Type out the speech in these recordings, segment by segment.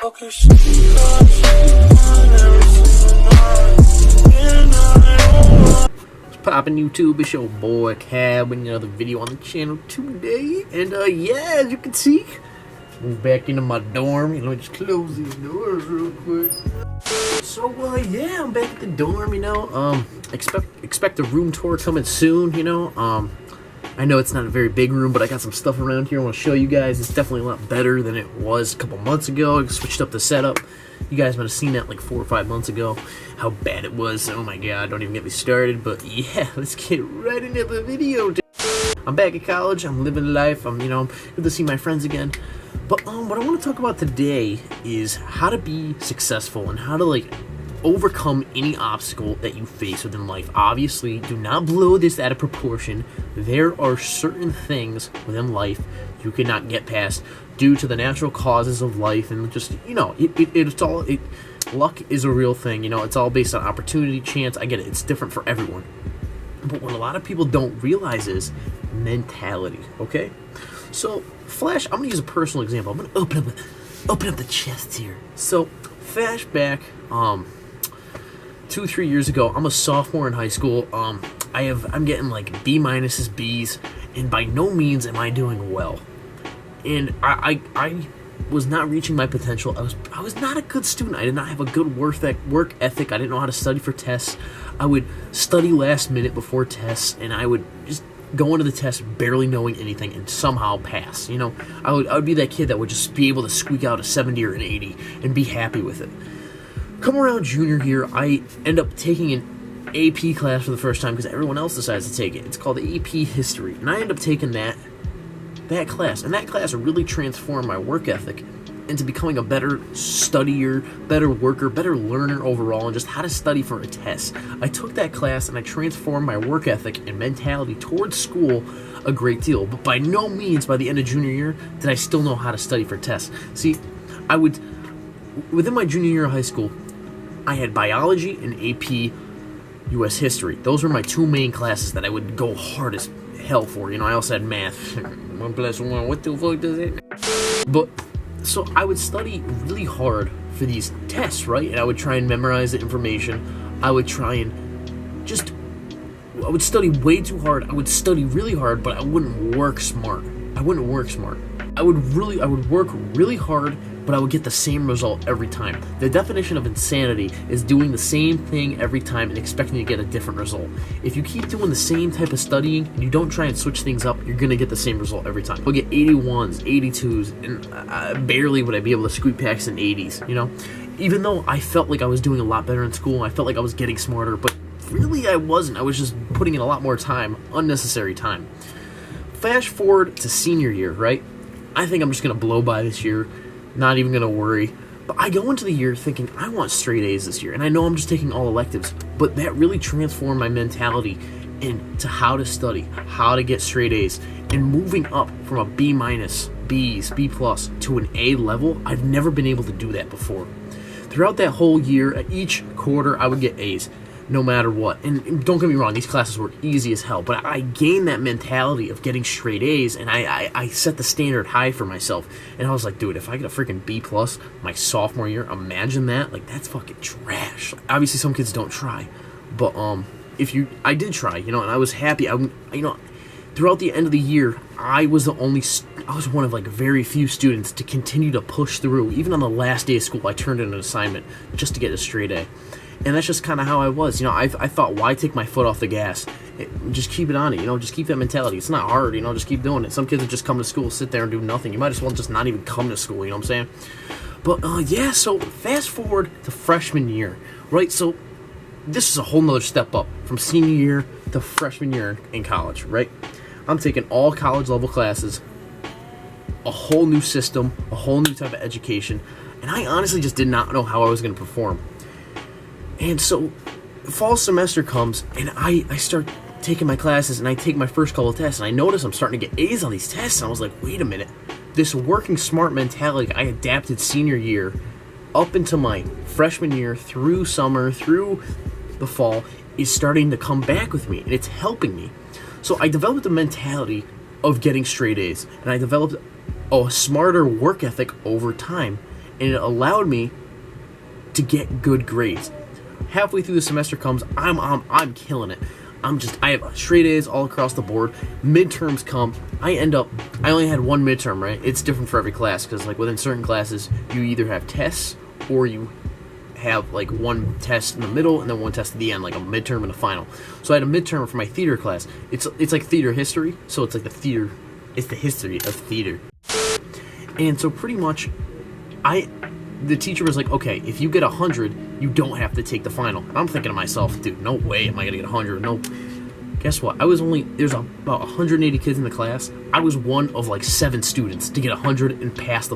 Poppin' YouTube, it's your boy Cab with another video on the channel today. And yeah, as you can see, moved back into my dorm. Let me just close these doors real quick. So yeah, I'm back at the dorm, expect a room tour coming soon, I know it's not a very big room, but I got some stuff around here I want to show you guys. It's definitely a lot better than it was a couple months ago. I switched up the setup. You guys might have seen that like 4 or 5 months ago, how bad it was. Oh my god, don't even get me started. But yeah, let's get right into the video. I'm back at college. I'm living life. I'm good to see my friends again. But what I want to talk about today is how to be successful and how to overcome any obstacle that you face within life. Obviously, do not blow this out of proportion. There are certain things within life you cannot get past due to the natural causes of life, and just luck is a real thing. It's all based on opportunity, chance. I get it. It's different for everyone. But what a lot of people don't realize is mentality. Okay, so Flash. I'm gonna use a personal example. I'm gonna open up the chest here. So flashback, 2-3 years ago, I'm a sophomore in high school. I'm getting like B minuses, B's, and by no means am I doing well. And I was not reaching my potential. I was not a good student. I did not have a good work ethic. I didn't know how to study for tests. I would study last minute before tests, and I would just go into the test barely knowing anything and somehow pass. I would be that kid that would just be able to squeak out a 70 or an 80 and be happy with it. Come around junior year, I end up taking an AP class for the first time because everyone else decides to take it. It's called AP History, and I end up taking that class, and that class really transformed my work ethic into becoming a better studier, better worker, better learner overall, and just how to study for a test. I took that class and I transformed my work ethic and mentality towards school a great deal, but by no means by the end of junior year did I still know how to study for tests. See, within my junior year of high school, I had biology and AP US history. Those were my two main classes that I would go hard as hell for. I also had math. 1 + 1, what the fuck does it? But, so I would study really hard for these tests, right? And I would try and memorize the information. I would study way too hard. I would study really hard, but I wouldn't work smart. I would work really hard, but I would get the same result every time. The definition of insanity is doing the same thing every time and expecting to get a different result. If you keep doing the same type of studying and you don't try and switch things up, you're gonna get the same result every time. You'll get 81s, 82s, and barely would I be able to squeak past an 80s, Even though I felt like I was doing a lot better in school, I felt like I was getting smarter, but really I wasn't. I was just putting in a lot more time, unnecessary time. Fast forward to senior year, right? I think I'm just gonna blow by this year. Not even gonna worry. But I go into the year thinking I want straight A's this year, and I know I'm just taking all electives, but that really transformed my mentality into how to study, how to get straight A's, and moving up from a B minus, B's, B plus to an A level. I've never been able to do that before. Throughout that whole year, at each quarter, I would get A's, no matter what. And don't get me wrong, these classes were easy as hell, but I gained that mentality of getting straight A's, and I set the standard high for myself. And I was like, dude, if I get a freaking B plus my sophomore year, imagine that. That's fucking trash. Obviously, some kids don't try, but I did try, and I was happy. Throughout the end of the year, I was one of very few students to continue to push through. Even on the last day of school, I turned in an assignment just to get a straight A. And that's just kind of how I was. I thought, why take my foot off the gas? Just keep it on it, just keep that mentality. It's not hard, just keep doing it. Some kids would just come to school, sit there and do nothing. You might as well just not even come to school, you know what I'm saying? But, yeah, so fast forward to freshman year, right? So this is a whole nother step up from senior year to freshman year in college, right? I'm taking all college level classes, a whole new system, a whole new type of education, and I honestly just did not know how I was going to perform. And so, fall semester comes, and I start taking my classes, and I take my first couple of tests, and I notice I'm starting to get A's on these tests, and I was like, wait a minute. This working smart mentality I adapted senior year up into my freshman year, through summer, through the fall, is starting to come back with me, and it's helping me. So I developed a mentality of getting straight A's, and I developed a smarter work ethic over time. and it allowed me to get good grades. Halfway through the semester comes, I'm killing it. I have straight A's all across the board. Midterms come, I only had one midterm, right? It's different for every class, because like within certain classes, you either have tests or you have like one test in the middle and then one test at the end, like a midterm and a final. So I had a midterm for my theater class. It's like theater history, so it's like it's the history of theater. And so pretty much, the teacher was like, okay, if you get 100, you don't have to take the final. And I'm thinking to myself, dude, no way am I gonna get 100. No. Guess what? There's about 180 kids in the class. I was one of like 7 students to get 100 and pass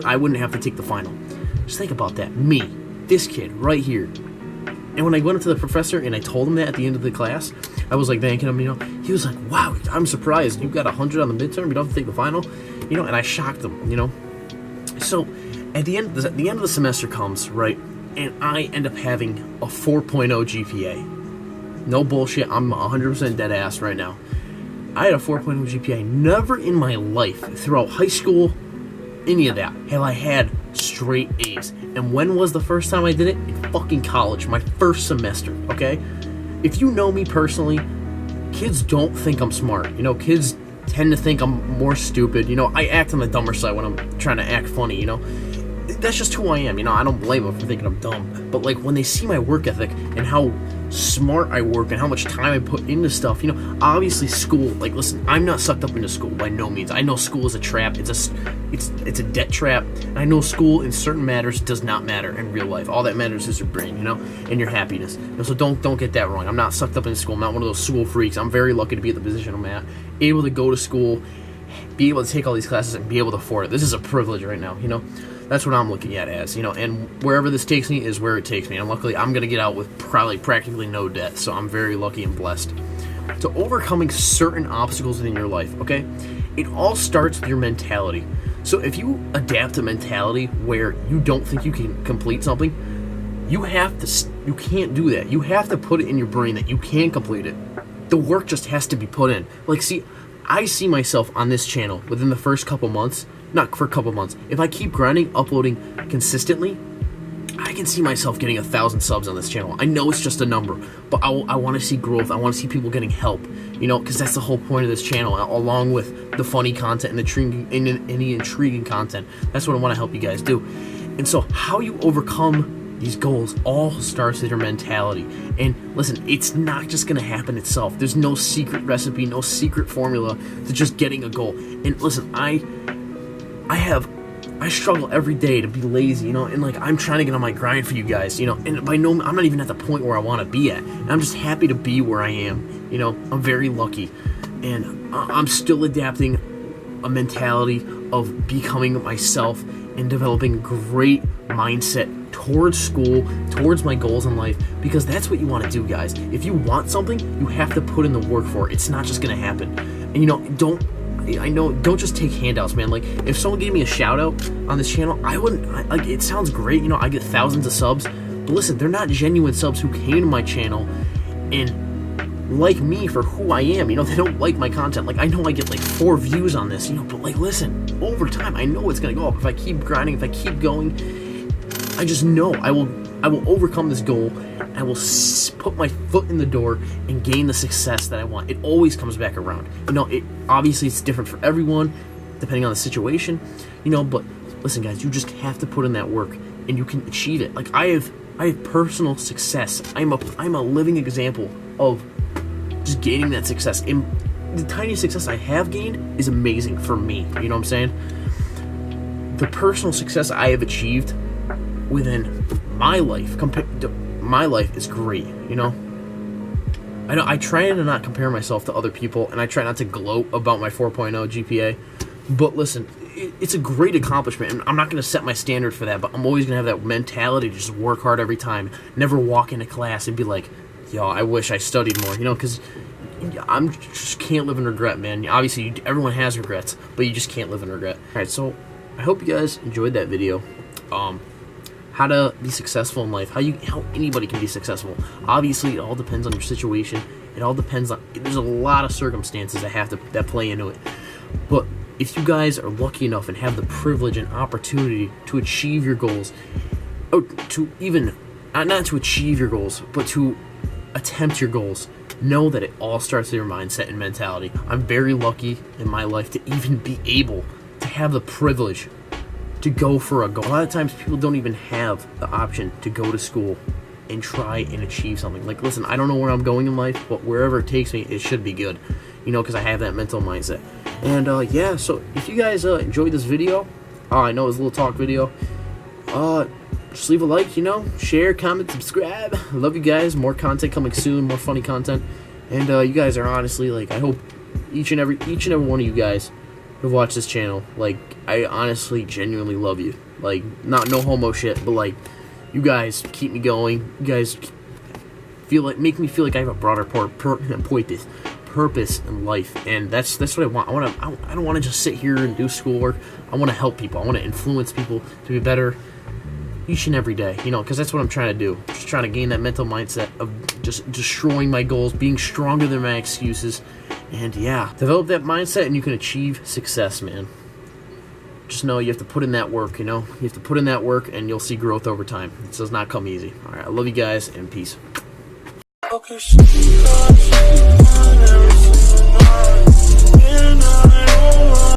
I wouldn't have to take the final. Just think about that. Me, this kid right here. And when I went up to the professor and I told him that at the end of the class, I was like thanking him, he was like, wow, I'm surprised you got 100 on the midterm, you don't have to take the final, and I shocked him, So at the end of the semester comes, right, and I end up having a 4.0 GPA. No bullshit, I'm 100% dead ass right now. I had a 4.0 GPA. Never in my life, throughout high school, any of that, have I had straight A's. And when was the first time I did it? In fucking college, my first semester, okay? If you know me personally, kids don't think I'm smart. Kids tend to think I'm more stupid. I act on the dumber side when I'm trying to act funny, That's just who I am, I don't blame them for thinking I'm dumb. But, like, when they see my work ethic and how smart I work and how much time I put into stuff, obviously school, like, listen, I'm not sucked up into school by no means. I know school is a trap. It's a debt trap. And I know school in certain matters does not matter in real life. All that matters is your brain, and your happiness. So don't get that wrong. I'm not sucked up into school. I'm not one of those school freaks. I'm very lucky to be at the position I'm at, able to go to school, be able to take all these classes and be able to afford it. This is a privilege right now, That's what I'm looking at as, and wherever this takes me is where it takes me. And luckily, I'm going to get out with probably practically no debt, so I'm very lucky and blessed. So overcoming certain obstacles in your life, okay, it all starts with your mentality. So if you adapt a mentality where you don't think you can complete something, you can't do that. You have to put it in your brain that you can complete it. The work just has to be put in. I see myself on this channel within the first couple months. Not for a couple months. If I keep grinding, uploading consistently, I can see myself getting 1,000 subs on this channel. I know it's just a number, but I want to see growth. I want to see people getting help, because that's the whole point of this channel, along with the funny content and the intriguing content. That's what I want to help you guys do. And so how you overcome these goals all starts with your mentality. And listen, it's not just going to happen itself. There's no secret recipe, no secret formula to just getting a goal. And listen, I struggle every day to be lazy, and like I'm trying to get on my grind for you guys, and I'm not even at the point where I want to be at. And I'm just happy to be where I am, I'm very lucky, and I'm still adapting a mentality of becoming myself and developing a great mindset towards school, towards my goals in life, because that's what you want to do, guys. If you want something, you have to put in the work for it. It's not just going to happen. And don't just take handouts, man. Like, if someone gave me a shout out on this channel, it sounds great, I get thousands of subs, but listen, they're not genuine subs who came to my channel and like me for who I am. They don't like my content. Like, I know I get like 4 views on this, but like, listen, over time, I know it's gonna go up. If I keep grinding, if I keep going, I just know I will overcome this goal. I will put my foot in the door and gain the success that I want. It always comes back around. Obviously it's different for everyone, depending on the situation, but listen, guys, you just have to put in that work and you can achieve it. Like, I have personal success. I'm a living example of just gaining that success. And the tiny success I have gained is amazing for me. You know what I'm saying? The personal success I have achieved within my life, my life is great, I try to not compare myself to other people, and I try not to gloat about my 4.0 GPA, but listen, it's a great accomplishment, and I'm not going to set my standard for that, but I'm always going to have that mentality to just work hard every time, never walk into class and be like, yo, I wish I studied more, because I just can't live in regret, man. Obviously, everyone has regrets, but you just can't live in regret. Alright, so I hope you guys enjoyed that video. How to be successful in life, how anybody can be successful. Obviously, it all depends on your situation. It all depends on, there's a lot of circumstances that play into it. But if you guys are lucky enough and have the privilege and opportunity to achieve your goals, or to even, not to achieve your goals, but to attempt your goals, know that it all starts with your mindset and mentality. I'm very lucky in my life to even be able to have the privilege to go for a goal. A lot of times people don't even have the option to go to school and try and achieve something. Like, listen, I don't know where I'm going in life, but wherever it takes me, it should be good, you know, because I have that mental mindset. And yeah, so if you guys enjoyed this video, I know it's a little talk video, just leave a like, you know, share, comment, subscribe. I love you guys. More content coming soon, more funny content. And you guys are honestly, like, I hope each and every one of you guys who watch this channel, like, I honestly genuinely love you. Like, not no homo shit, but like, you guys keep me going. You guys make me feel like I have a broader purpose in life, and that's what I want. I don't want to just sit here and do schoolwork. I want to help people. I want to influence people to be better each and every day, you know, because that's what I'm trying to do. Just trying to gain that mental mindset of just destroying my goals, being stronger than my excuses, and yeah, develop that mindset and you can achieve success, man. Just know you have to put in that work, you know? You have to put in that work and you'll see growth over time. It does not come easy. Alright, I love you guys and peace. Okay.